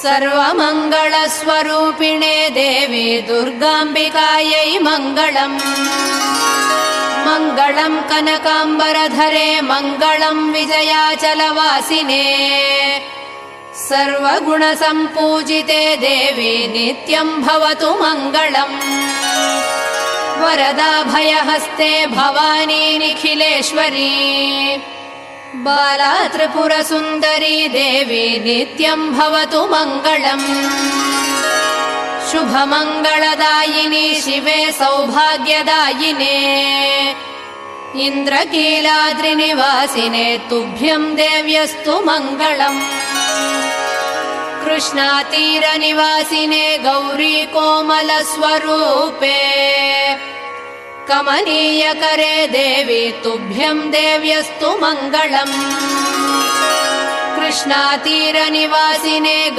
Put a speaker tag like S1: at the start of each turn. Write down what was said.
S1: सर्वमङ्गलस्वरूपिणे देवी दुर्गाम्बिकायै मङ्गलम्। मङ्गलम् कनकाम्बरधरे मङ्गलम् विजयाचलवासिने। सर्वगुणसम्पूजिते देवी नित्यम् भवतु मङ्गलम्। वरदाभयहस्ते भवानी निखिलेश्वरी। बाला त्रिपुरसुन्दरी देवी नित्यम् भवतु मङ्गलम्। शुभमङ्गलदायिनी शिवे सौभाग्यदायिने। इन्द्रकीलाद्रिनिवासिने तुभ्यम् देव्यस्तु मङ्गलम्। कृष्णातीरनिवासिने गौरी कोमलस्वरूपे। कमनीयकरे देवी तुभ्यम् देव्यस्तु मङ्गलम्। कृष्णातीरनिवासिने